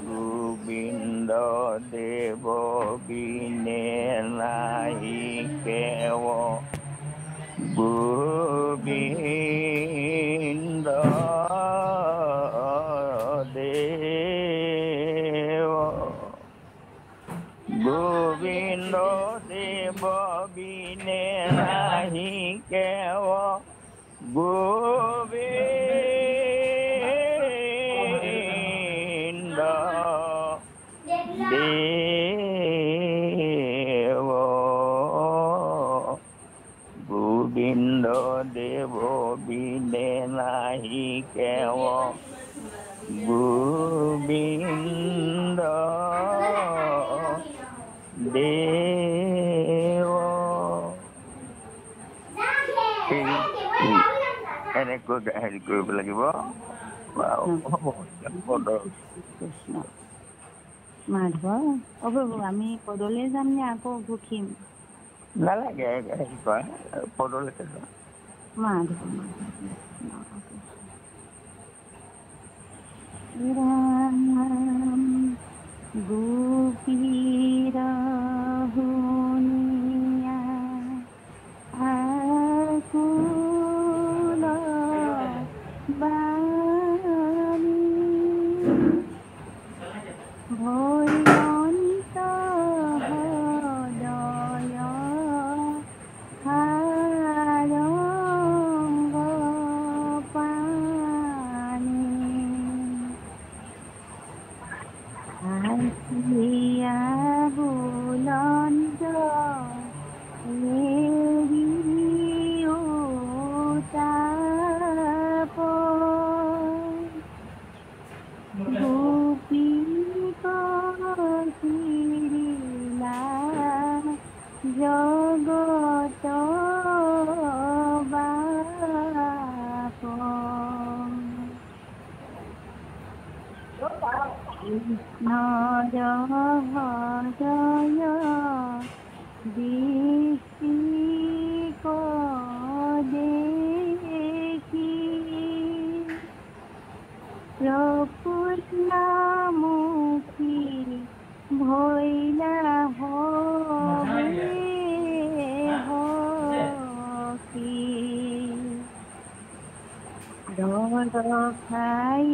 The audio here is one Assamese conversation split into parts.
গোবিন্দ দেব বিনে নাহি কেৱ গোবিন্দ দেৱ গোবিন্দ দেৱ বিনে নাহি কেৱ গোবিন্দ দেৱ গোবিন্দ দেৱ বিনে নাহি কেৱ গোবিন্দ দেৱ এনেকৈ হেৰি কৰিব লাগিব। কৃষ্ণ মাধৱ অ প্ৰভু, আমি পদলৈ যাম নে আকৌ ঘুখিম? নালাগে হেৰি কৰা, পদলৈকে যোৱা। মাধৱ ৰাম গোপীৰ শুনিয়া আকুল বাণী ভয়ন্ত হৃদয় সাৰংগ পানী হাসিয়া বুলন্দ তাপ গোপী কহিলা জগত বাপ কৃষ্ণৰ হৃদয় দৃষ্টি দেখি প্ৰফুল্লমুখী ভৈলা হকি দৰখাই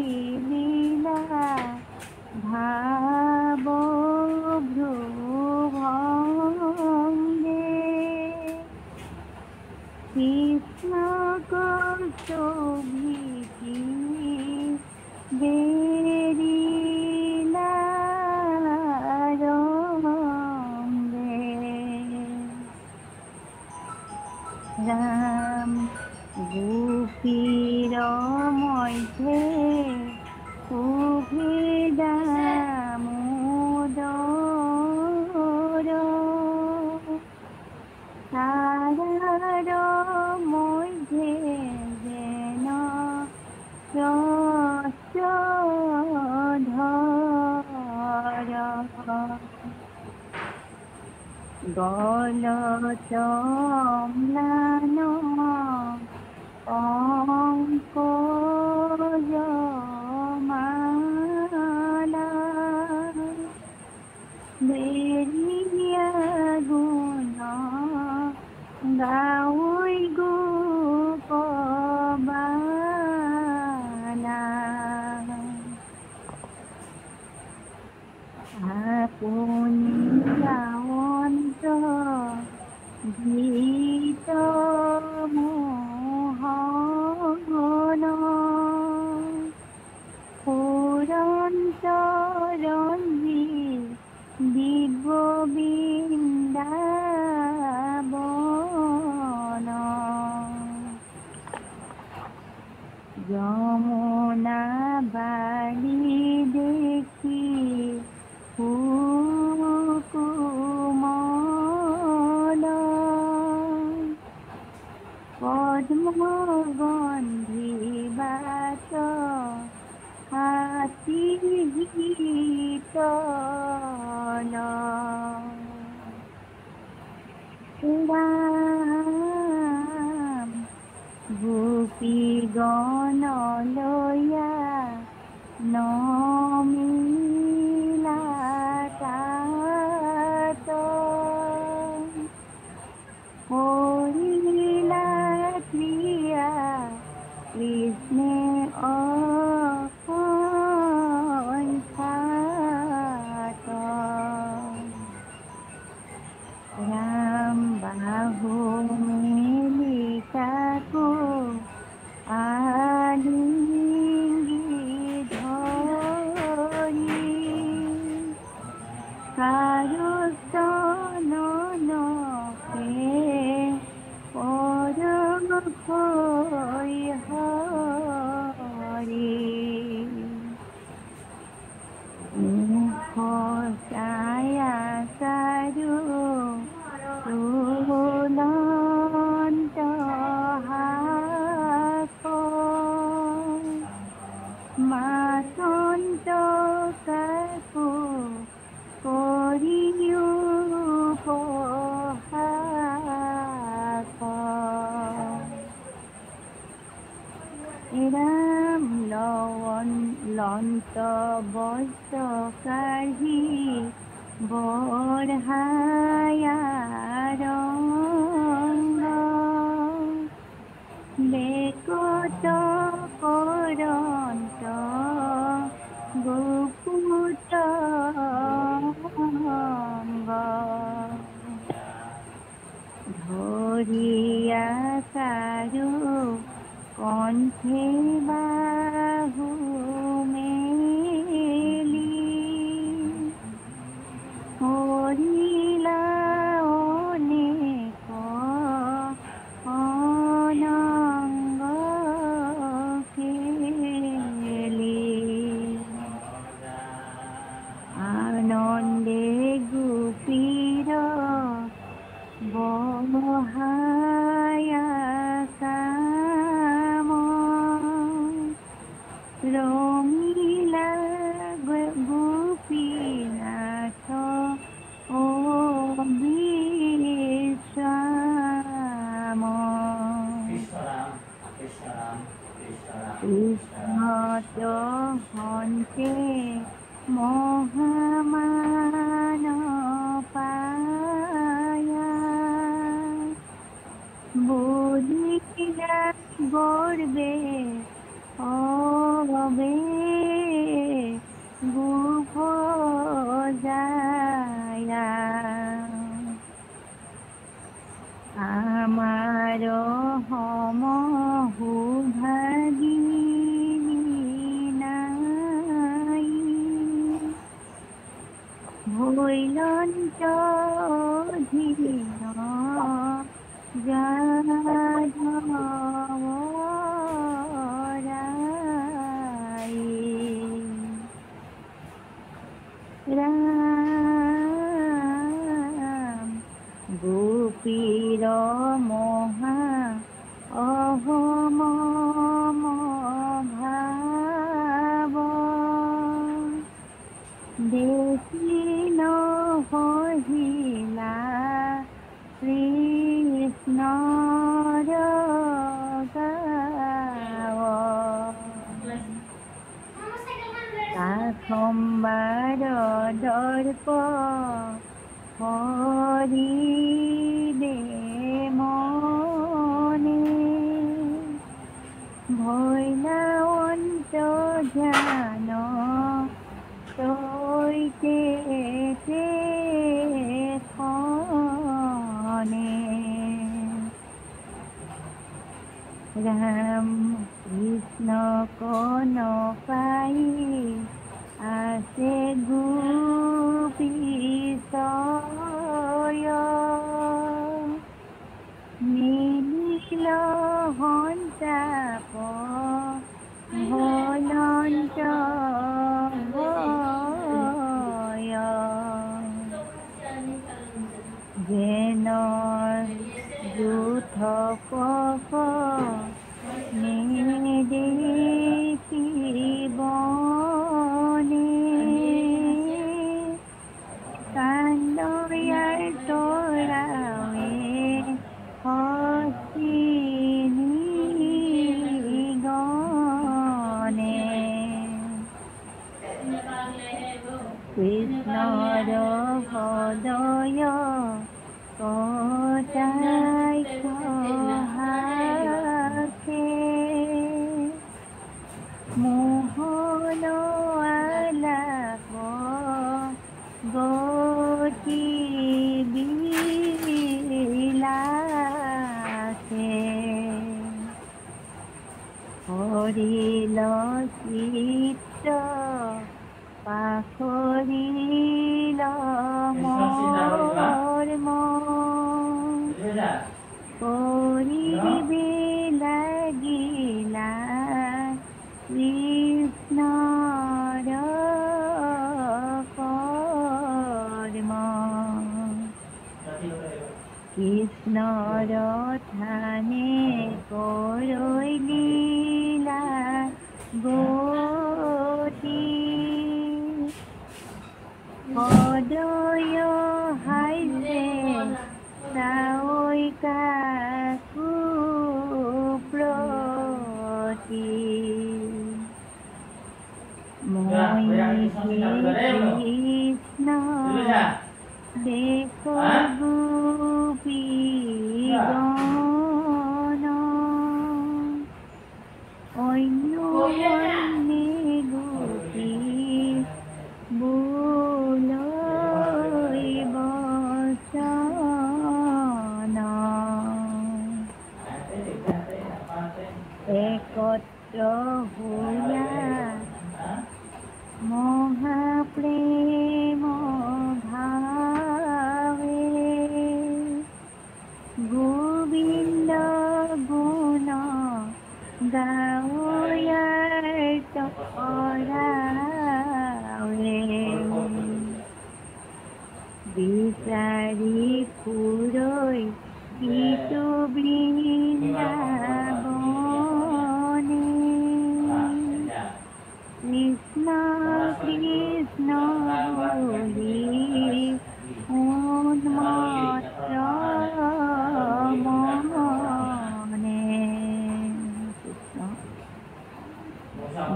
লীলা ভাব ভ্ৰুভংগে কৃষ্ণ কৌস্তভীতি বেৰিলা ৰংগে ৰাম গোপীৰ মধ্যে সুভেদা মোদৰ তাৰাৰ মধ্যে যেন ৰসধৰ গলতম্লান পঙ্কজমালা বেৰিয়া গুণ গাওই গোপবালা আপুনি গাৱন্ত গীত মোহন পুৰন্ত ৰঞ্জী দিব বৃন্দাবন যমুনা বালি দেখি কুকুমল পদ্মগন্ধি বাত হাতী গীতল রাম গোপীগণলয়া নমিলা তাত কৰিলা ক্ৰিয়া কৃষ্ণে অসংখ্যাত ৰাম বাহু মেলি তাকো আলিঙ্গি ধৰি কাৰুস্তননকে পৰম হৈ হৰি মুখ ছায়া চাৰু তুলন্ত হাত মাতন্ত কাকো কৰিও ৰাম লন্ত বস্ত্ৰ কাঢ়ি বঢ়ায়া ৰংগ বেকত কৰন্ত গোপুত ধৰিয়া কাৰু কণ্ঠে বাহু মেলি কৰিলা অনেক অনঙ্গ কেলি আনন্দে গোপীৰ বহায়া কাম ৰঙিলা গোপীনাথ বিশ্ৰাম কৃষ্ণত হন্তে মহামান পায়া বুলিলা গৰ্বে অবে গোপ যায় আমার হম সুভাগিনী নাই ভৈলন্ত ধীন যাধব রাই রাম গোপীর মহা অহম ভাব দেখি নহহিলা কৃষ্ণৰ গাৱ কাষম্বাৰ দৰ্প হৰিদে মনে ভৈলাৱন্ত ধ্যান তৈতে খনে রাম কৃষ্ণ কোন পাই আছে গোপীশয় মিলিল সন্তাপ ভয়ন্ত ভয় যেন যুথ কফ নিদেখিব কৃষ্ণৰ হৃদয় কটাই সহাকে মোহন আলাপ গতি বিলাসে হৰিল চিত্ত পাখৰিল মোৰ মন কৰিবি লাগিলা কৃষ্ণৰ কৰ্ম কৃষ্ণৰ থানে কৰিলা গতি সদয় হাইছে চাৱৈ কাকো প্ৰতি মই কৃষ্ণ দেখো গোপীগণ অন্য গোপী বোলৈ বচন একত্ৰ হোৱা মহাপ্ৰেম ভাৱে গোবিন্দ গুণ গাওয়াৰ তৰাৱে বিচাৰি ফুৰৈ ইটো বৃন্দাবনে কৃষ্ণ কৃষ্ণ বুলি উন্মত্ত মনে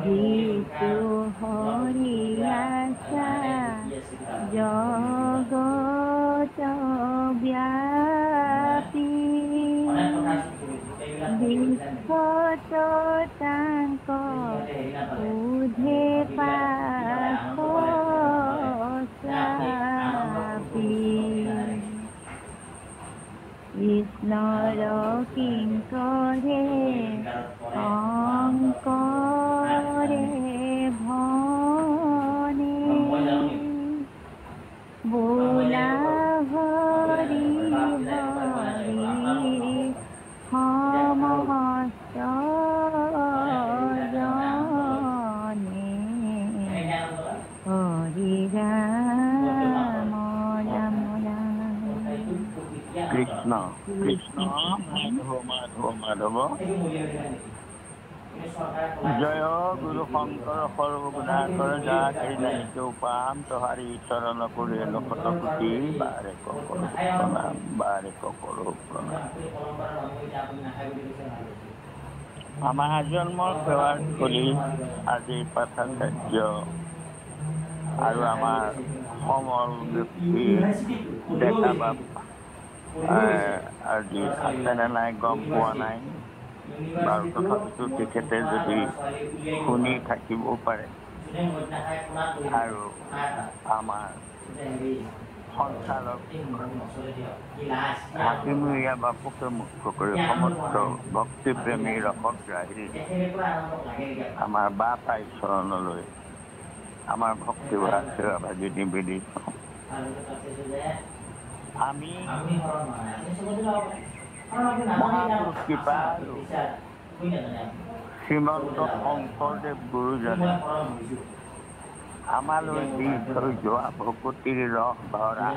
যিটো হৰি আশা জগত ব্যাপী বিশ্বত তাংক বুধে পাপি কৃষ্ণৰ কিংকৰে অংকৰে ভনে বোলা হৰি হৰি সমস্ত জনে হৰি ৰাম ৰাম ৰাম কৃষ্ণ কৃষ্ণ মাধৱ মাধৱ মাধৱ জয় গুৰু শঙ্কৰ সৰ্বগুণাকৰ যা কেই জানিতে উপাম তোহাৰি চৰণ কৰে লক্ষত কোটি বাৰে ককৰো প্ৰণাম বাৰে ককৰো প্ৰণাম আমাৰ জন্মৰ সেৱাৰ কৰি আজি পাঠাচাৰ্য আৰু আমাৰ সমল ব্যক্তি ডেকা বাপ আজি আছেনে নাই গম পোৱা নাই বাৰু তথাপিতো তেখেতে যদি শুনি থাকিবও পাৰে আৰু আমাৰ সঞ্চালক হাকিমীয়া বাপুকে মুখ্য কৰি সমস্ত ভক্তিপ্ৰেমী ৰসগ্ৰাহী আমাৰ বাপ আই চৰণলৈ আমাৰ ভক্তিভাৱ সেৱাভাগী নিবেদিত আমি মহাপুৰুষ কৃপালু শ্ৰীমন্ত শংকৰদেৱ গুৰুজনে আমালৈ দি থৈ যোৱা ভকতিৰ ৰস ভৰা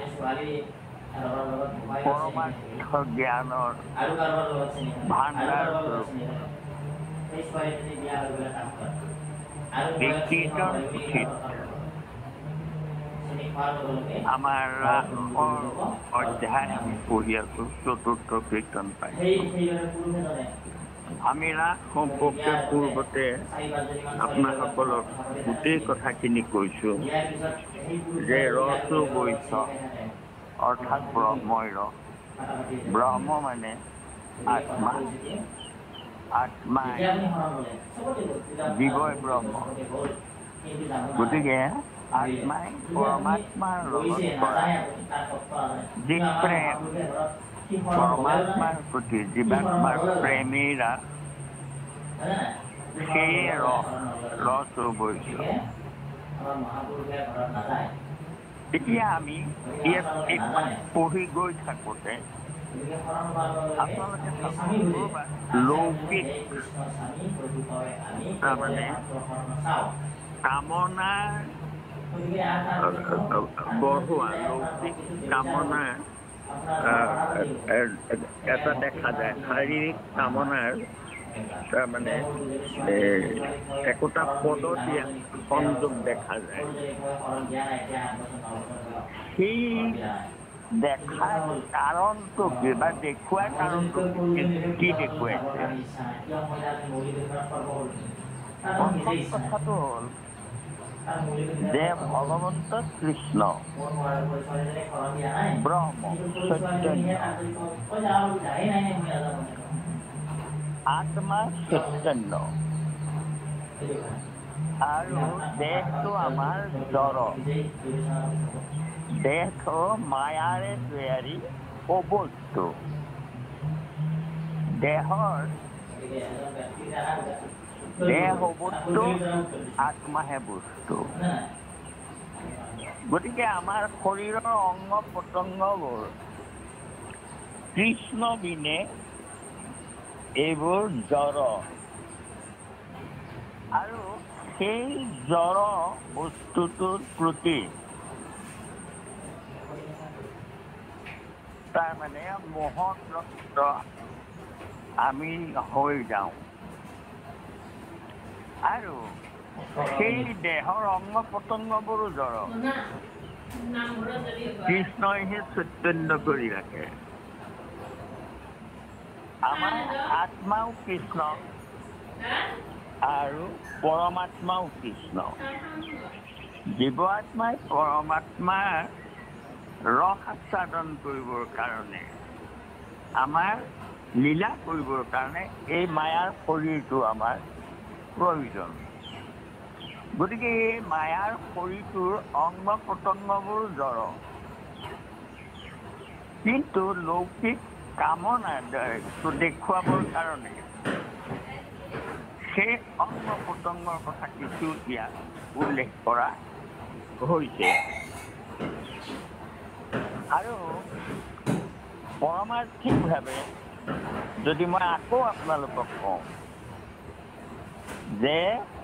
পৰমাৰ্থ জ্ঞানৰ ভাণ্ডাৰ এই কীৰ্তন পুথিত আমাৰ ৰাসৰ অধ্যায় আমি পঢ়ি আছো চতুৰ্থ কীৰ্তন পাই আমি ৰাস সম্পৰ্কে পূৰ্বতে আপোনাসকলক গোটেই কথাখিনি কৈছোঁ যে ৰসো বৈশ্য অৰ্থাৎ ব্ৰহ্মই ৰস। ব্ৰহ্ম মানে আত্মা, আত্মাই জীৱই ব্ৰহ্ম। গতিকে আত্মাই পৰমাত্মাৰ লগত কৰা যি প্ৰেম, পৰমাত্মাৰ প্ৰতি জীৱাত্মাৰ প্ৰেমেই ৰাস, সেয়ে ৰস বৈশ্য। এতিয়া আমি ইয়াত এই পাঠ পঢ়ি গৈ থাকোঁতে আপোনালোকে চাব ক'ৰবাত লৌকিক তাৰমানে কামনা বঢ়োৱা, লৌকিক কামনা এটা দেখা যায়, শাৰীৰিক কামনাৰ তাৰমানে একোটা পদত সংযোগ দেখা যায়। সেই দেখাৰ কাৰণটো কি বা দেখুৱাৰ কাৰণটো কি দেখুৱাইছে? প্ৰথম কথাটো হ'ল যে ভগৱন্ত কৃষ্ণ ব্ৰহ্ম চৈতন্য, আত্মা চৈতন্য, আৰু দেহটো আমাৰ জড়, দেহটো মায়াৰে তৈয়াৰী অবস্তু। দেহৰ দেহ বস্তু, আত্মাহে বস্তু। গতিকে আমাৰ শৰীৰৰ অংগ প্ৰত্যংগবোৰ কৃষ্ণ বিনে এইবোৰ জড়, আৰু সেই জড় বস্তুটোৰ প্ৰতি তাৰমানে মোহগ্ৰস্ত আমি হৈ যাওঁ, আৰু সেই দেহৰ অংগ প্ৰত্যংগবোৰো জড়, কৃষ্ণইহে চৈতন্য কৰি ৰাখে। আমাৰ আত্মাও কৃষ্ণ আৰু পৰমাত্মাও কৃষ্ণ। জীৱ আত্মাই পৰমাত্মাৰ ৰস আস্বাদন কৰিবৰ কাৰণে, আমাৰ লীলা কৰিবৰ কাৰণে এই মায়াৰ শৰীৰটো আমাৰ প্ৰয়োজন। গতিকে এই মায়াৰ শৰীৰটোৰ অংগ প্ৰত্যংগবোৰ জড়, কিন্তু লৌকিক কামনা দেখুৱাবৰ কাৰণে সেই অংগ প্ৰত্যংগৰ কথা কিছু ইয়াত উল্লেখ কৰা হৈছে। আৰু পৰমাৰ্থিকভাৱে যদি মই আকৌ আপোনালোকক কওঁ যে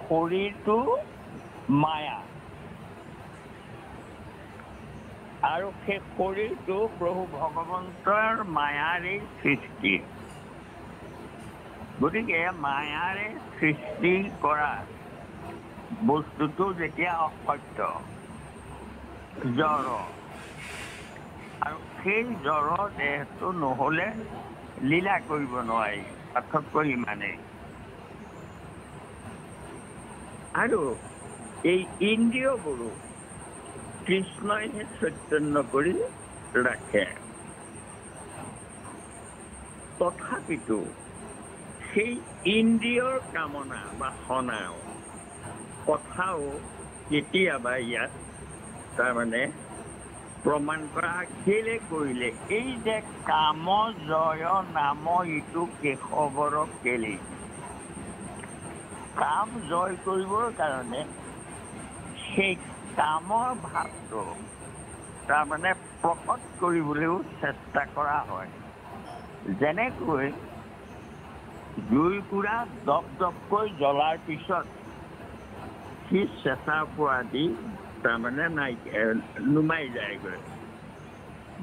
শৰীৰটো মায়া, আৰু সেই শৰীৰটো প্ৰভু ভগৱন্তৰ মায়াৰে সৃষ্টি। গতিকে মায়াৰে সৃষ্টি কৰা বস্তুটো যেতিয়া অসত্য, জড়, আৰু সেই জড় দেহটো নহ'লে লীলা কৰিব নোৱাৰি, পাৰ্থক্য ইমানেই। আৰু এই ইন্দ্ৰিয়বোৰো কৃষ্ণইহে চৈতন্য কৰি ৰাখে। তথাপিতো সেই ইন্দ্ৰিয়ৰ কামনা বা সনাও কথাও কেতিয়াবা ইয়াত তাৰমানে প্ৰমাণ কৰা কেলে কৰিলে, এই যে কাম জয় নাম ইটো কেশৱৰ কেলি, কাম জয় কৰিবৰ কাৰণে সেই কামৰ ভাৱটো তাৰমানে প্ৰকট কৰিবলৈও চেষ্টা কৰা হয়। যেনেকৈ জুইকুৰা দপ দপকৈ জ্বলাৰ পিছত সি চেঁচাৰ পৰা দি তাৰমানে নুমাই যায়গৈ,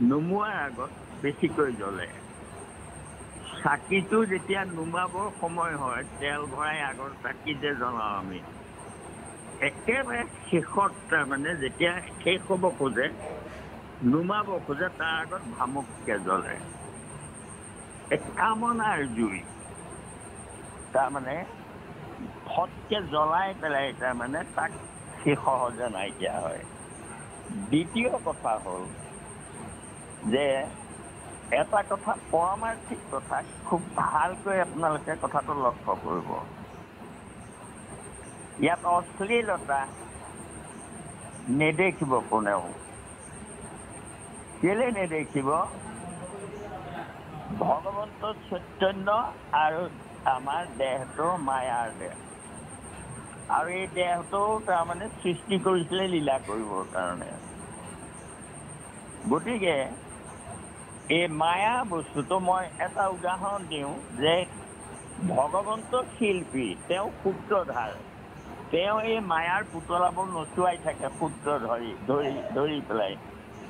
নুমোৱাৰ আগত বেছিকৈ জ্বলে। চাকিটো যেতিয়া নুমাবৰ সময় হয়, তেল ভৰাই আগৰ চাকি যে জ্বলাওঁ আমি, একেবাৰে শেষত তাৰমানে যেতিয়া শেষ হ'ব খোজে, নুমাব খোজে, তাৰ আগত ভামুককে জ্বলে। কামনাৰ জুই, তাৰমানে ফটকে জ্বলাই পেলাই তাৰমানে তাক সি সহজে নাইকিয়া হয়। দ্বিতীয় কথা হ'ল যে এটা কথা পৰমাৰ্থিক কথা খুব ভালকৈ আপোনালোকে কথাটো লক্ষ্য কৰিব। ইয়াত অশ্লীলতা নেদেখিব কোনেও। কেলে নেদেখিব? ভগৱন্ত চৈতন্য আৰু আমাৰ দেহটো মায়াৰ দেহ, আৰু এই দেহটো তাৰমানে সৃষ্টি কৰিছিলে লীলা কৰিবৰ কাৰণে। গতিকে এই মায়া বস্তুটো মই এটা উদাহৰণ দিওঁ যে ভগৱন্ত শিল্পী, তেওঁ সূত্ৰধাৰ, তেওঁ এই মায়াৰ পুতলাবোৰ নচুৱাই থাকে সূত্ৰ ধৰি পেলাই।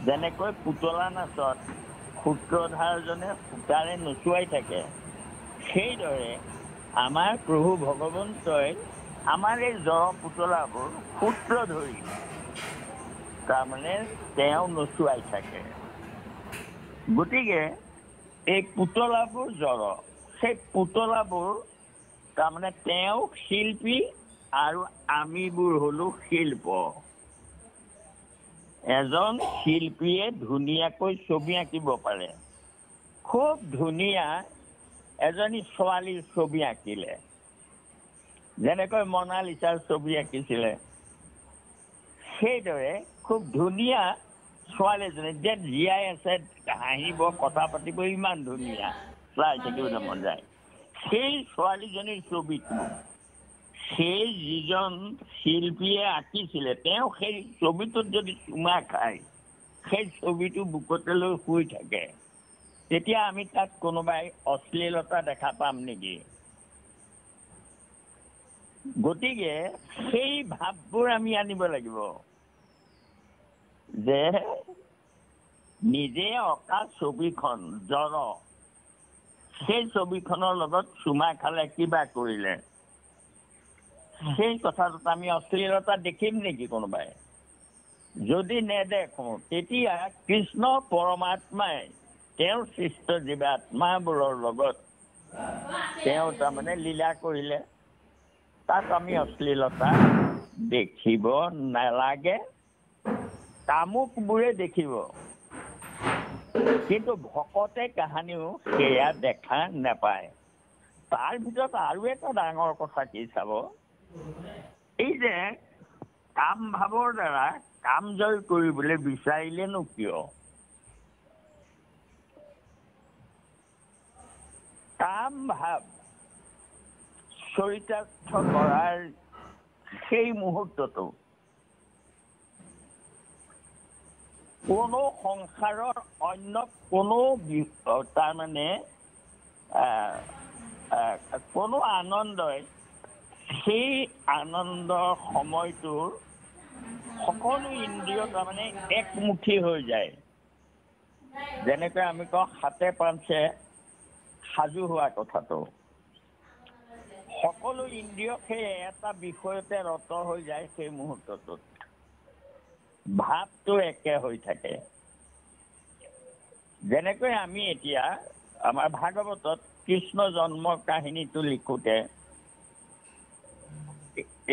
যেনেকৈ পুতলা নাচত সূত্ৰধাৰজনে সূতাৰে নচুৱাই থাকে, সেইদৰে আমাৰ প্ৰভু ভগৱন্তই আমাৰ এই জড় পুতলাবোৰ সূত্ৰ ধৰি তাৰমানে তেওঁ নচুৱাই থাকে। গতিকে এই পুতলাবোৰ জড়, সেই পুতলাবোৰ তাৰমানে তেওঁ শিল্পী আৰু আমিবোৰ হলো শিল্প। এজন শিল্পীয়ে ধুনীয়াকৈ ছবি আঁকিব পাৰে। খুব ধুনীয়া এজনী ছোৱালীৰ ছবি আঁকিলে, যেনেকৈ মনালিছাৰ ছবি আঁকিছিলে, সেইদৰে খুব ধুনীয়া ছোৱালী এজনী যে জীয়াই আছে, হাঁহিব, কথা পাতিব, ইমান ধুনীয়া, চাই থাকিবলৈ মন যায়। সেই ছোৱালীজনীৰ ছবিটো সেই যিজন শিল্পীয়ে আঁকিছিলে, তেওঁ সেই ছবিটোত যদি চুমা খায়, সেই ছবিটো বুকতে লৈ শুই থাকে, তেতিয়া আমি তাত কোনোবাই অশ্লীলতা দেখা পাম নেকি? গতিকে সেই ভাৱবোৰ আমি আনিব লাগিব যে নিজে অঁকা ছবিখন জড়, সেই ছবিখনৰ লগত চুমা খালে, কিবা কৰিলে, সেই কথাটোত আমি অশ্লীলতা দেখিম নেকি কোনোবাই? যদি নেদেখো, তেতিয়া কৃষ্ণ পৰমাত্মাই তেওঁৰ সৃষ্ট জীৱাত্মাবোৰৰ লগত তেওঁ তাৰমানে লীলা কৰিলে, তাত আমি অশ্লীলতা দেখিব নালাগে। কামুকবোৰে দেখিব, কিন্তু ভকতে কাহানিও সেয়া দেখা নাপায়। তাৰ ভিতৰত আৰু এটা ডাঙৰ কথা কি চাব, এই যে কাম ভাৱৰ দ্বাৰা কাম জয় কৰিবলৈ বিচাৰিলেনো কিয়? কাম ভাৱ চৰিতাৰ্থ কৰাৰ সেই মুহূৰ্তটো কোনো সংসাৰৰ অন্য কোনো তাৰমানে কোনো আনন্দই সেই আনন্দৰ সময়টোৰ সকলো ইন্দ্ৰিয় তাৰমানে একমুঠি হৈ যায়। যেনেকৈ আমি কওঁ হাতে পাঞ্চে সাজু হোৱা কথাটো, সকলো ইন্দ্ৰিয় সেই এটা বিষয়তে ৰত হৈ যায়। সেই মুহূৰ্তটোত ভাৱটো একে হৈ থাকে। যেনেকৈ আমি এতিয়া আমাৰ ভাগৱতত কৃষ্ণ জন্মৰ কাহিনীটো লিখোতে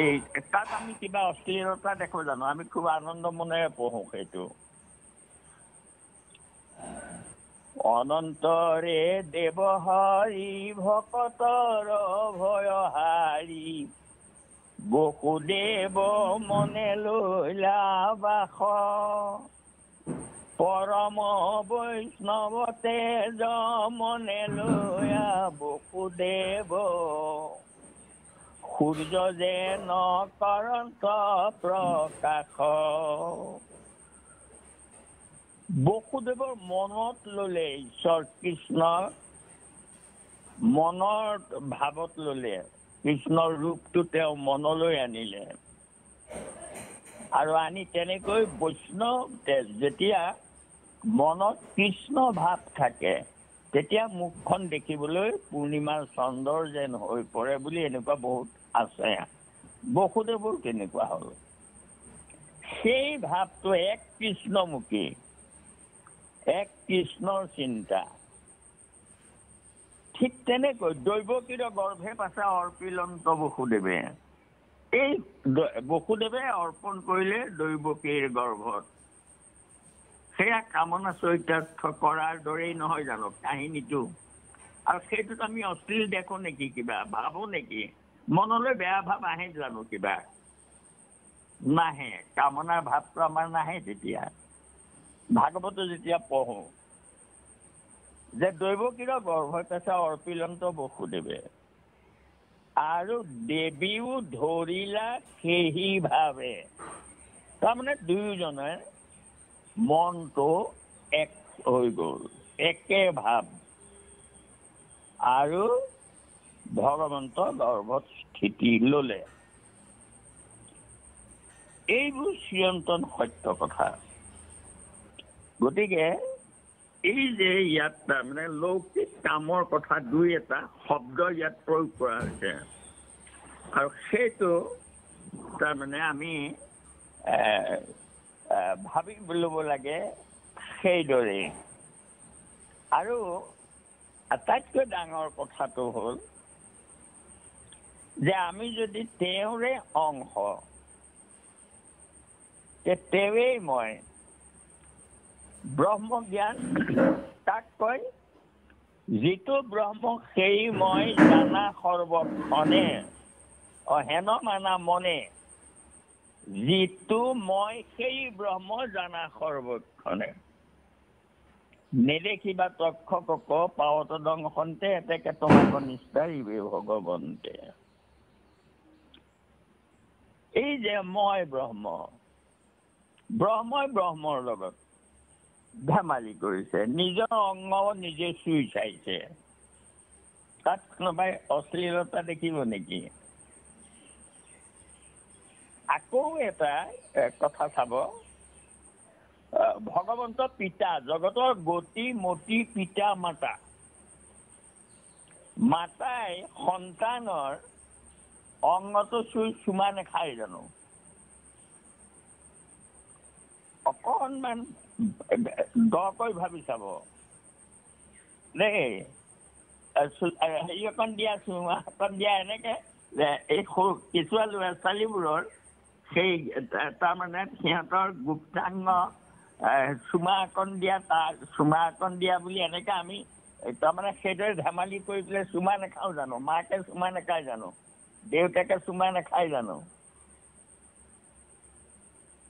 এই তাত আমি কিবা অশ্লীলতা দেখো জানো? আমি খুব আনন্দ মনেৰে পঢ়ো সেইটো। অনন্তৰে দেৱ হৰি ভকতৰ ভয়হাৰী, বসুদেৱ মনে লৈলা বাস, পৰম বৈষ্ণৱতে মনে লৈয়া বসুদেৱ, সূৰ্য যেন কৰন্ত প্ৰকাশ। বসুদেৱৰ মনত ললে, ঈশ্বৰ কৃষ্ণ মনৰ ভাৱত ললে, কৃষ্ণৰ ৰূপটো তেওঁ মনলৈ আনিলে, আৰু আনি তেনেকৈ বৈষ্ণৱ যেতিয়া মনত কৃষ্ণ ভাৱ থাকে, তেতিয়া মুখখন দেখিবলৈ পূৰ্ণিমাৰ চন্দ্ৰৰ যেন হৈ পৰে বুলি এনেকুৱা বহুত আছে। বসুদেৱৰ কেনেকুৱা হ'ল? সেই ভাৱটো এক কৃষ্ণমুখী, এক কৃষ্ণৰ চিন্তা। ঠিক তেনেকৈ দৈৱকীৰ গৰ্ভে পাছা অৰ্পিলন্ত বসুদেৱে এই বসুদেৱে অৰ্পণ কৰিলে দৈৱকীৰ গৰ্ভত সেয়া কামনা চৰিতাৰ্থ কৰাৰ দৰেই নহয় জানো কাহিনীটো আৰু সেইটোত আমি অশ্লীল দেখো নেকি কিবা ভাবো নেকি মনলৈ বেয়া ভাৱ আহে জানো কিবা নাহে কামনাৰ ভাৱটো আমাৰ নাহে তেতিয়া ভাগৱত যেতিয়া পঢ়ো যে দৈৱকীৰ গৰ্ভত আছে অৰ্পিলন্ত বসুদেৱে আৰু দেৱীও ধৰিলা সেই ভাৱে তাৰমানে দুয়োজনে মনটো এক হৈ গ'ল একে ভাৱ আৰু ভগৱন্ত গৰ্ভত স্থিতি ললে এইবোৰ চিৰন্তন সত্য কথা গতিকে এই যে ইয়াত তাৰমানে লৌকিক কামৰ কথা দুই এটা শব্দ ইয়াত প্ৰয়োগ কৰা হৈছে আৰু সেইটো তাৰমানে আমি ভাবি ল'ব লাগে সেইদৰে আৰু আটাইতকৈ ডাঙৰ কথাটো হ'ল যে আমি যদি তেওঁৰে অংশ তেৱেই মই ব্ৰহ্মজ্ঞান তাক কয় যিটো ব্ৰহ্ম সেই মই জানা সৰ্বক্ষণে হেন মানা মনে যিটো মই সেই ব্ৰহ্ম জানা সৰ্বক্ষণে নেদেখিবা তক্ষকক পাৱত দংশন্তে এতেকে তোমাক নিষ্ঠাৰিবে ভগৱন্তে এই যে মই ব্ৰহ্মই ব্ৰহ্মৰ লগত ধেমালি কৰিছে নিজৰ অংগ নিজে চুই চাইছে তাত কোনোবাই অশ্লীলতা দেখিব নেকি আকৌ এটা কথা চাব ভগৱন্ত পিতা জগতৰ গতি মতি পিতা মাতাই সন্তানৰ অংগটো চুই চুমা নাখায় জানো অকণমান দকৈ ভাবি চাব দেই হেৰি অকণ দিয়া চুমা অকণ দিয়া এনেকে এই সৰু কেঁচুৱা ল'ৰা ছোৱালীবোৰৰ সেই তাৰমানে সিহঁতৰ গুপ্তাংগ চুমা অকণ দিয়া বুলি এনেকে আমি তাৰমানে সেইদৰে ধেমালি কৰি পেলাই চুমা নাখাওঁ জানো মাকে চুমা নাখায় জানো দেউতাকে চুমা নাখায় জানো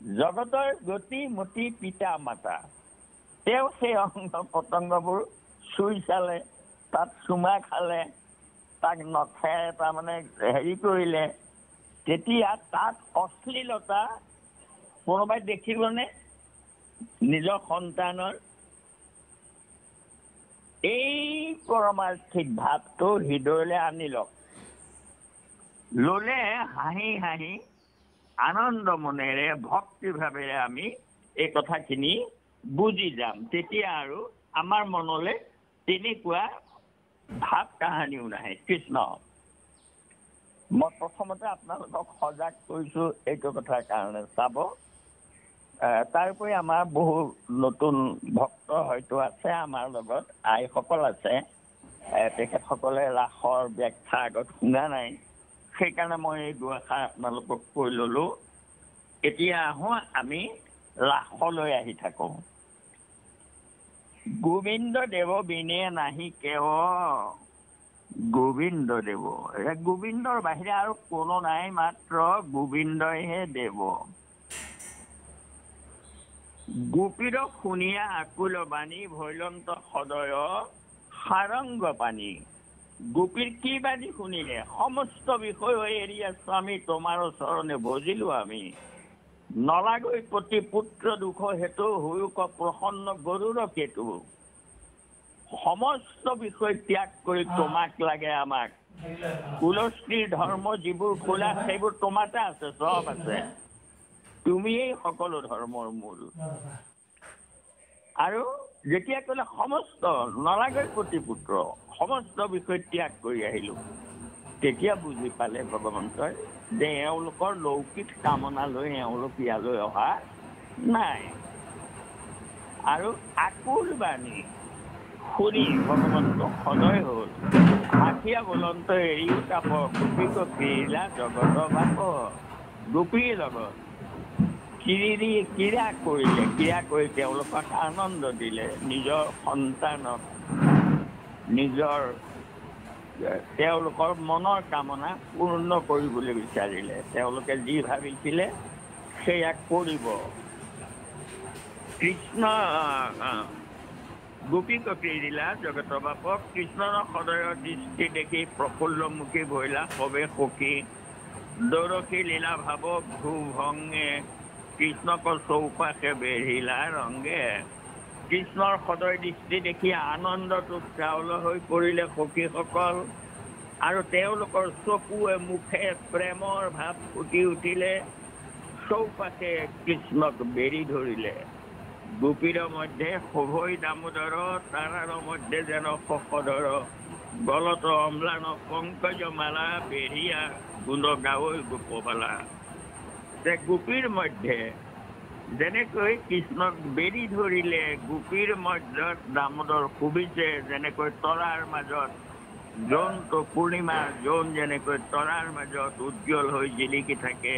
জগতৰ গতি মতি পিতা মাতা তেওঁ সেই অংগ পতংগবোৰ চুই চালে তাত চুমা খালে তাক নখে তাৰমানে হেৰি কৰিলে তেতিয়া তাত অশ্লীলতা কোনোবাই দেখিবনে নিজৰ সন্তানৰ এই পৰমাৰ্থিক ভাৱটো হৃদয়লৈ আনি ললে হাঁহি হাঁহি আনন্দ মনেৰে ভক্তি ভাৱেৰে আমি এই কথাখিনি বুজি যাম তেতিয়া আৰু আমাৰ মনলৈ তেনেকুৱা ভাৱ কাহানিও নাহে কৃষ্ণ মই প্ৰথমতে আপোনালোকক সজাগ কৰিছো এইটো কথাৰ কাৰণে চাব তাৰোপৰি আমাৰ বহু নতুন ভক্ত হয়তো আছে আমাৰ লগত আইসকল আছে তেখেতসকলে ৰাসৰ ব্যাখ্যা আগত শুনা নাই সেইকাৰণে মই এই দুআষাৰ আপোনালোকক কৈ ললো এতিয়া আহোঁ আমি ৰাসলৈ আহি থাকোঁ গোবিন্দ দেৱ বিনে নাহি কেৱ গোবিন্দ দেৱ গোবিন্দৰ বাহিৰে আৰু কোনো নাই মাত্ৰ গোবিন্দইহে দেৱ গোপীৰ শুনিয়া আকুল বাণী ভৈলন্ত সদয় সাৰংগ পানী গোপীৰ কি বাণী শুনিলে সমস্ত বিষয় এৰিয়া স্বামী তোমাৰ চৰণে ভজিলো আমি নলাগৈ প্ৰতি পুত্ৰ দুখ হেতু হুৰুক প্ৰসন্ন গৰুৰ কেতু সমস্ত বিষয় ত্যাগ কৰি তোমাক লাগে আমাক কুলশ্ৰীৰ ধৰ্ম যিবোৰ খোলা সেইবোৰ তোমাতে আছে চব আছে তুমিয়েই সকলো ধৰ্মৰ মূল আৰু যেতিয়া ক'লে সমস্ত নলাগৈ প্ৰতি পুত্ৰ সমস্ত বিষয় ত্যাগ কৰি আহিলো তেতিয়া বুজি পালে ভগৱন্তই যে এওঁলোকৰ লৌকিক কামনা লৈ এওঁলোক ইয়ালৈ অহা নাই আৰু আকুল বাণী শুনি ভগৱন্ত সদয় হ'ল আঠিয়া বলন্ত এৰিও তাপ গোপী কপিলা জগত বাপ গোপীৰ লগত ক্ৰীড়া কৰিলে ক্ৰীড়া কৰি তেওঁলোকক আনন্দ দিলে নিজৰ সন্তানক নিজৰ তেওঁলোকৰ মনৰ কামনা পূৰ্ণ কৰিবলৈ বিচাৰিলে তেওঁলোকে যি ভাবিছিলে সেয়া কৰিব কৃষ্ণ গোপী কপিলা জগত বাপক কৃষ্ণৰ সদয়ৰ দৃষ্টি দেখি প্ৰফুল্লমুখী ভৈলা সবে সখী দৌৰসী লীলা ভাৱ ভূ ভংগে কৃষ্ণক চৌপাশে বেঢ়িলা ৰংগে কৃষ্ণৰ সদয় দৃষ্টি দেখি আনন্দত উৎসাহল হৈ পৰিলে সখীসকল আৰু তেওঁলোকৰ চকুৱে মুখে প্ৰেমৰ ভাৱ ফুটি উঠিলে চৌপাশে কৃষ্ণক বেৰি ধৰিলে গোপীৰ মধ্যে শোভৈ দামোদৰ তাৰাৰ মধ্যে যেন শশধৰ গলত অম্লান পংকজ মালা বেৰিয়া গুণ গাৱৈ গোপবালা গোপীৰ মধ্যে যেনেকৈ কৃষ্ণক বেৰি ধৰিলে গোপীৰ মধ্যত দামোদৰ শোভিছে যেনেকৈ তৰাৰ মাজত জোনটো পূৰ্ণিমাৰ জোন যেনেকৈ তৰাৰ মাজত উজ্জ্বল হৈ জিলিকি থাকে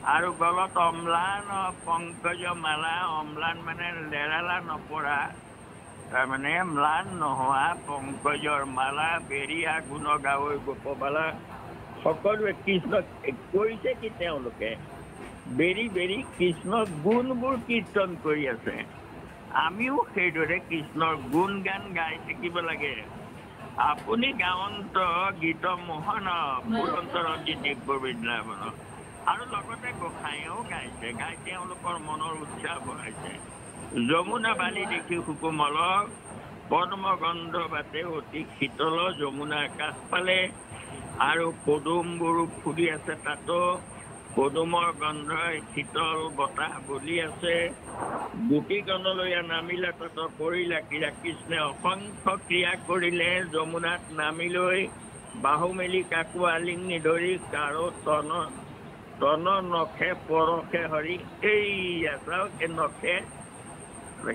আৰু গলত অম্লান পংকজ মালা অম্লান মানে লেৰালা নপৰা তাৰমানে ম্লান নোহোৱা পংকজৰ মালা বেৰিয়া গুণ গাৱৈ গোপবালা সকলোৱে কৃষ্ণক কৰিছে কি তেওঁলোকে বেৰি বেৰি কৃষ্ণৰ গুণবোৰ কীৰ্তন কৰি আছে আমিও সেইদৰে কৃষ্ণৰ গুণ গান গাই থাকিব লাগে আপুনি গাৱন্ত গীত মোহন ফুলন্ত ৰঞ্জিত দিব্য বৃন্দাবন আৰু লগতে গোসাঁইও গাইছে গাই তেওঁলোকৰ মনৰ উৎসাহ বঢ়াইছে যমুনা বালি দেখি সুকুমল পদ্ম গন্ধ বাটে অতি শীতল যমুনা আকাশ পালে আৰু পদুমবোৰো ফুলি আছে তাতো পদুমৰ গন্ধই শীতল বতাহ বলি আছে গোপীগণলৈ নামিলে তাত কৰিলা ক্ৰীড়া কৃষ্ণে অসংখ্য ক্ৰিয়া কৰিলে যমুনাত নামিলৈ বাহু মেলি কাকো আলিঙি ধৰি কাৰো তন নখে পৰখে হৰি এই নখে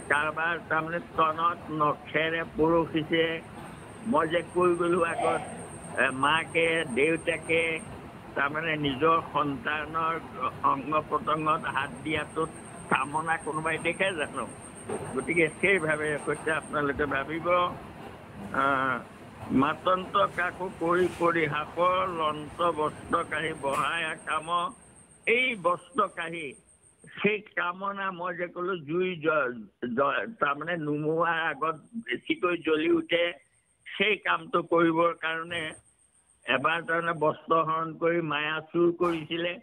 কাৰোবাৰ তাৰমানে তনত নখেৰে পৰখিছে মই যে কৈ গলো আগত মাকে দেউতাকে তাৰমানে নিজৰ সন্তানৰ অংগ প্ৰত্যংগত হাত দিয়াটোত কামনা কোনোবাই দেখে জানো গতিকে সেইভাৱে কৈছে আপোনালোকে ভাবিব মাতন্ত কাকো কৰি কৰি হাকৰ লন্ত বস্ত্ৰ কাঢ়ি বহাই কাম এই বস্ত্ৰ কাঢ়ি সেই কামনা মই যে ক'লো জুই তাৰমানে নুমুৱাৰ আগত বেছিকৈ জ্বলি উঠে সেই কামটো কৰিবৰ কাৰণে এবাৰ তাৰমানে বস্ত্ৰ হৰণ কৰি মায়া চুৰ কৰিছিলে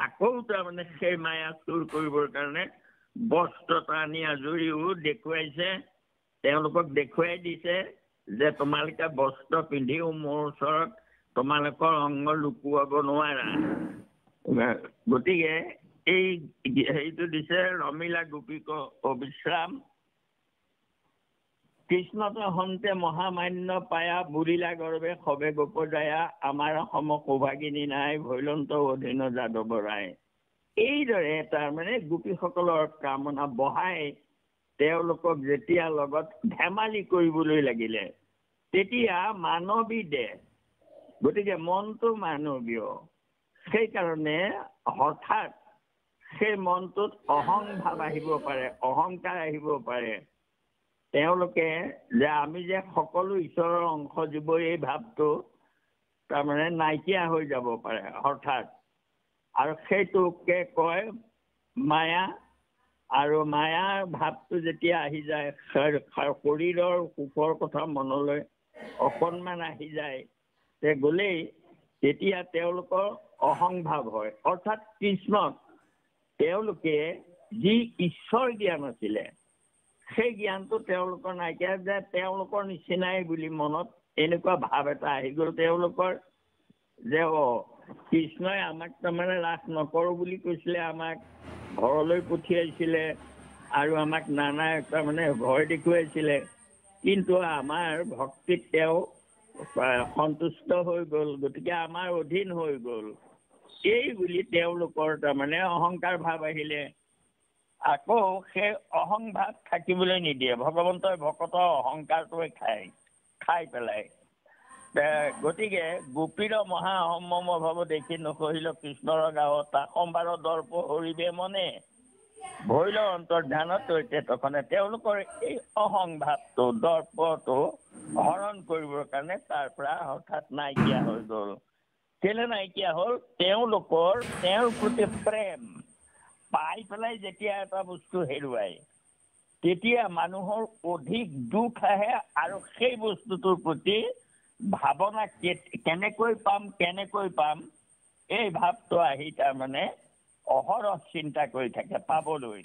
আকৌ তাৰমানে সেই মায়া চুৰ কৰিবৰ কাৰণে বস্ত্ৰ টানি আজৰিও দেখুৱাইছে তেওঁলোকক দেখুৱাই দিছে যে তোমালোকে বস্ত্ৰ পিন্ধিও মোৰ ওচৰত তোমালোকৰ অংগ লুকুৱাব নোৱাৰা গতিকে এই হেৰিটো দিছে ৰমিলা গোপীক অবিশ্ৰাম কৃষ্ণতে হন্তে মহামান্য পায়া বুলিলা গৰ্বে সবে গোপ যায়া আমাৰ সম সৌভাগিনী নাই ভৈলন্ত অধীন যাদৱ ৰায় এইদৰে তাৰমানে গোপীসকলৰ কামনা বহাই তেওঁলোকক যেতিয়া লগত ধেমালি কৰিবলৈ লাগিলে তেতিয়া মানৱী দেহ গতিকে মনটো মানৱীয় সেইকাৰণে হঠাৎ সেই মনটোত অহং ভাৱ আহিব পাৰে অহংকাৰ আহিব পাৰে তেওঁলোকে যে আমি যে সকলো ঈশ্বৰৰ অংশ জীৱ এই ভাৱটো তাৰমানে নাইকিয়া হৈ যাব পাৰে হঠাৎ আৰু সেইটোকে কয় মায়া আৰু মায়াৰ ভাৱটো যেতিয়া আহি যায় শৰীৰৰ সুখৰ কথা মনলৈ অকণমান আহি যায় তে গ'লেই তেতিয়া তেওঁলোকৰ অহংভাৱ হয় অৰ্থাৎ কৃষ্ণক তেওঁলোকে যি ঈশ্বৰ জ্ঞান আছিলে সেই জ্ঞানটো তেওঁলোকৰ নাইকিয়া যে তেওঁলোকৰ নিচিনাই বুলি মনত এনেকুৱা ভাৱ এটা আহি গ'ল তেওঁলোকৰ যে কৃষ্ণই আমাক তাৰমানে ৰাস নকৰোঁ বুলি কৈছিলে আমাক ঘৰলৈ পঠিয়াইছিলে আৰু আমাক নানা তাৰমানে ভয় দেখুৱাইছিলে কিন্তু আমাৰ ভক্তিত তেওঁ সন্তুষ্ট হৈ গ'ল গতিকে আমাৰ অধীন হৈ গ'ল এই বুলি তেওঁলোকৰ তাৰমানে অহংকাৰ ভাৱ আহিলে আকৌ সেই অহংভাৱ থাকিবলৈ নিদিয়ে ভগৱন্তই ভকতৰ অহংকাৰটোৱে খাই পেলাই গতিকে গোপীৰ মহা সম্যম ভাৱ দেখি নকহিল কৃষ্ণৰ গাঁৱত তা সম্বাৰ দৰ্প হৰিবে মনে ভৈল অন্তৰ ধ্যানত তৈতে তখনে তেওঁলোকৰ এই অহংভাৱটো দৰ্পটো হৰণ কৰিবৰ কাৰণে তাৰ পৰা হঠাৎ নাইকিয়া হৈ গ'ল কেলে নাইকিয়া হ'ল তেওঁলোকৰ তেওঁৰ প্ৰতি প্ৰেম পাই পেলাই যেতিয়া এটা বস্তু হেৰুৱায় তেতিয়া মানুহৰ অধিক দুখ আহে আৰু সেই বস্তুটোৰ প্ৰতি ভাৱনা কেনেকৈ পাম এই ভাৱটো আহি তাৰমানে অহৰহ চিন্তা কৰি থাকে পাবলৈ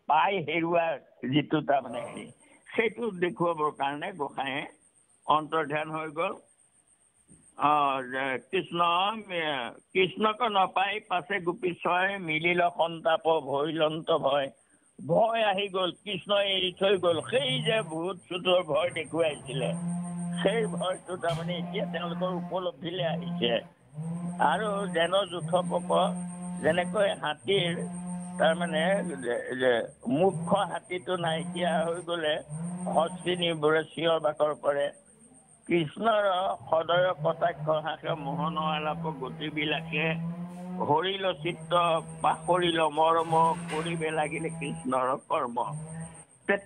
পাই হেৰুৱাৰ যিটো তাৰমানে হেৰি সেইটো দেখুৱাবৰ কাৰণে গোসাঁয়ে অন্তৰ্ধান হৈ গ'ল কৃষ্ণক নাপাই পাছে গোপী ছয় মিলিল সন্তাপ ভৈলন্ত ভয় ভয় আহি গ'ল কৃষ্ণ এৰি থৈ গ'ল সেই যে ভূত চুতৰ ভয় দেখুৱাইছিলে সেই ভয়টো তাৰমানে এতিয়া তেওঁলোকৰ উপলব্ধিলৈ আহিছে আৰু যেন যুথপক যেনেকৈ হাতীৰ তাৰমানে মুখ্য হাতীটো নাইকিয়া হৈ গ'লে হস্তিনীবোৰে চিঞৰ বাখৰ কৰে কৃষ্ণৰ সদয় কটাক্ষ হাসে মোহন আলাপ গতিবিলাকে হৰিল চিত্ত পাহৰিল মৰ্ম কৰিবে লাগিলে কৃষ্ণৰ কৰ্ম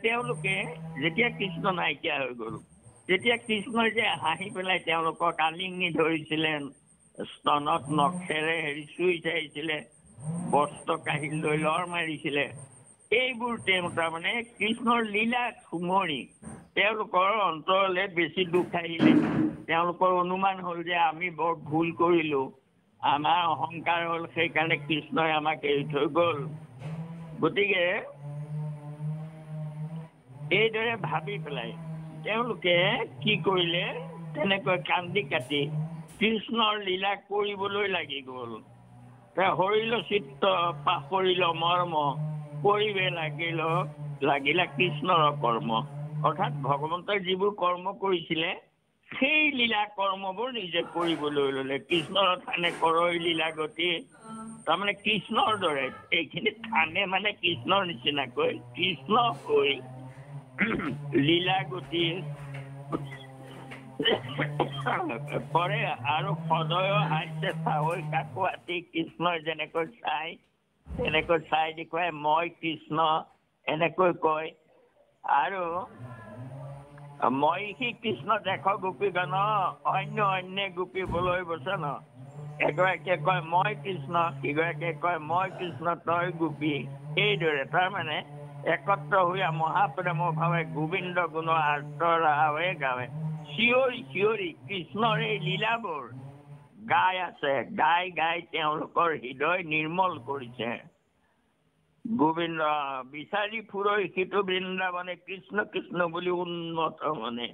তেওঁলোকে যেতিয়া কৃষ্ণ নাইকিয়া হৈ গ'ল তেতিয়া কৃষ্ণই যে হাঁহি পেলাই তেওঁলোকক আলিঙি ধৰিছিলে স্তনত নখেৰে চুই চাইছিলে বস্ত্ৰ কাঢ়ি লৈ লৰ মাৰিছিলে এইবোৰ তাৰমানে কৃষ্ণৰ লীলা সুমৰি তেওঁলোকৰ অন্তৰলৈ বেছি দুখ আহিলে তেওঁলোকৰ অনুমান হ'ল যে আমি বৰ ভুল কৰিলো আমাৰ অহংকাৰ হ'ল সেইকাৰণে কৃষ্ণই আমাক এৰি থৈ গ'ল গতিকে এইদৰে ভাবি পেলাই তেওঁলোকে কি কৰিলে তেনেকৈ কান্দি কাটি কৃষ্ণৰ লীলা কৰিবলৈ লাগি গ'ল হৰিল চিত্ত পাহৰিল মৰ্ম কৰিবে লাগিলা কৃষ্ণৰ কৰ্ম অৰ্থাৎ ভগৱন্তই যিবোৰ কৰ্ম কৰিছিলে সেই লীলা কৰ্মবোৰ নিজে কৰিবলৈ ল'লে কৃষ্ণৰ থানে কৰৈ লীলা গতি তাৰমানে কৃষ্ণৰ দৰে এইখিনি থানে মানে কৃষ্ণৰ নিচিনাকৈ কৃষ্ণ হৈ লীলা গতি কৰে আৰু সদয় হাস্য চাৱৈ কাকো আতি কৃষ্ণই যেনেকৈ চাই দেখুৱাই মই কৃষ্ণ এনেকৈ কয় আৰু মই সি কৃষ্ণ দেখ গোপীগণ অন্য গোপী বলৈ বচন এগৰাকীয়ে কয় মই কৃষ্ণ ইগৰাকীয়ে কয় মই কৃষ্ণ তই গোপী এইদৰে তাৰমানে একত্ৰ হৈ মহাপ্ৰেমৰ ভাৱে গোবিন্দ গুণ আৰ্তৰাৱে গাৱে চিঞৰি কৃষ্ণৰ এই লীলাবোৰ গাই আছে গাই তেওঁলোকৰ হৃদয় নিৰ্মল কৰিছে গোবিন্দ বিচাৰি ফুৰৈ সিটো বৃন্দাবনে কৃষ্ণ কৃষ্ণ বুলি উন্নত মানে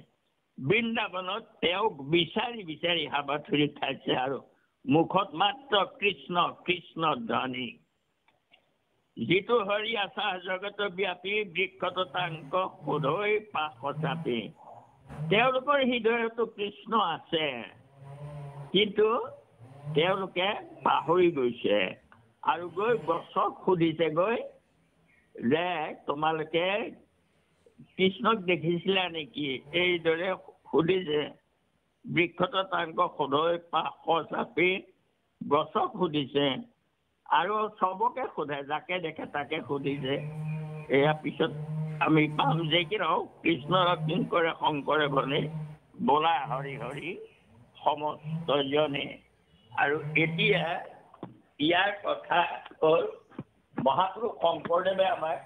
বৃন্দাবনত তেওঁক বিচাৰি হাবাথুৰি খাইছে আৰু মুখত মাত্ৰ কৃষ্ণ কৃষ্ণ ধ্বনি যিটো হৰি আছা জগত ব্যাপী বৃক্ষত তাংক সোধৈ পাশ চাপি তেওঁলোকৰ হৃদয়তো কৃষ্ণ আছে কিন্তু তেওঁলোকে পাহৰি গৈছে আৰু গৈ গছক সুধিছে গৈ যে তোমালোকে কৃষ্ণক দেখিছিলা নেকি এইদৰে সুধিছে বৃক্ষত তাংক সোধৈ পাশ চাপি গছক সুধিছে আৰু চবকে সোধে যাকে দেখে তাকে সুধিছে এয়া পিছত আমি পাম যে কি নহওক কৃষ্ণৰ কিংকৰে শংকৰে বনে বোলা হৰি হৰি সমস্ত জনে আৰু এতিয়া ইয়াৰ কথা হ'ল মহাপুৰুষ শংকৰদেৱে আমাক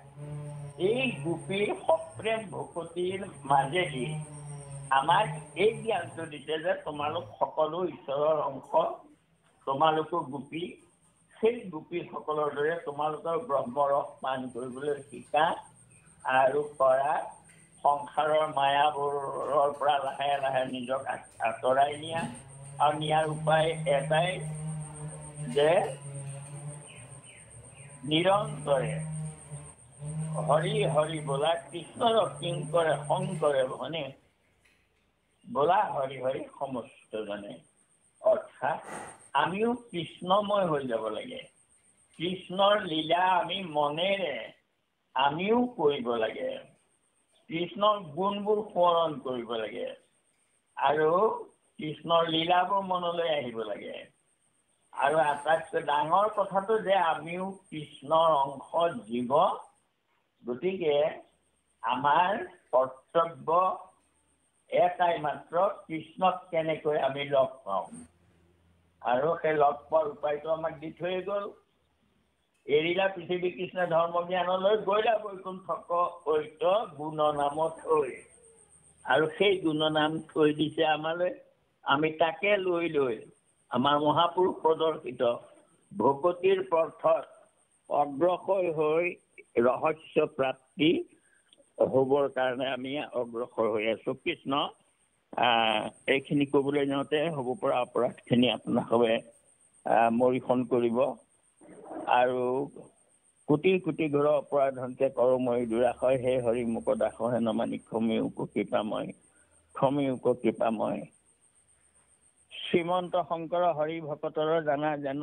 এই গোপীৰ সপ্ৰেম ভকতিৰ মাজেদি আমাক এই জ্ঞানটো দিছে যে তোমালোক সকলো ঈশ্বৰৰ অংশ তোমালোকো গোপী সেই গোপীসকলৰ দৰে তোমালোকৰ ব্ৰহ্মৰস পান কৰিবলৈ শিকা আৰু কৰা সংসাৰৰ মায়াবোৰৰ পৰা লাহে লাহে নিজক আঁতৰাই নিয়া আৰু নিয়াৰ উপায় এটাই যে নিৰন্তৰে হৰি হৰি বোলা কৃষ্ণৰ কিংকৰে শংকৰে মানে বোলা হৰি হৰি সমস্ত জনে অৰ্থাৎ আমিও কৃষ্ণময় হৈ যাব লাগে কৃষ্ণৰ লীলা আমি মনেৰে আমিও কৰিব লাগে কৃষ্ণৰ গুণবোৰ সোঁৱৰণ কৰিব লাগে আৰু কৃষ্ণৰ লীলাবোৰ মনলৈ আহিব লাগে। আৰু আটাইতকৈ ডাঙৰ কথাটো যে আমিও কৃষ্ণৰ অংশ জীৱ, গতিকে আমাৰ কৰ্তব্য এটাই মাত্ৰ, কৃষ্ণক কেনেকৈ আমি লগ পাওঁ। আৰু সেই লগ পোৱাৰ উপায়টো আমাক দি থৈ গ'ল। এৰিলা পৃথিৱী কৃষ্ণ ধৰ্ম জ্ঞানলৈ, গৈলা বৈকুণ্ঠক ঐত গুণ নামত থৈ। আৰু সেই গুণনাম থৈ দিছে আমালৈ। আমি তাকে লৈ লৈ আমাৰ মহাপুৰুষ প্ৰদৰ্শিত ভকতিৰ পথত অগ্ৰসৰ হৈ ৰহস্য প্ৰাপ্তি হ'বৰ কাৰণে আমি অগ্ৰসৰ হৈ আছোঁ। কৃষ্ণ এইখিনি ক'বলৈ যাওঁতে হ'ব পৰা অপৰাধখিনি আপোনালোকে মৰিখন কৰিব। আৰু কোটি কোটি ঘৰ অপৰাধ হন্তে কৰময় দুৰাশয়, হে হৰি মুখ দাসহে নমানি ক্ষমিও কৃপাময়, ক্ষমিও কৃপাময়। শ্ৰীমন্ত শংকৰ হৰি ভকতৰ জানা যেন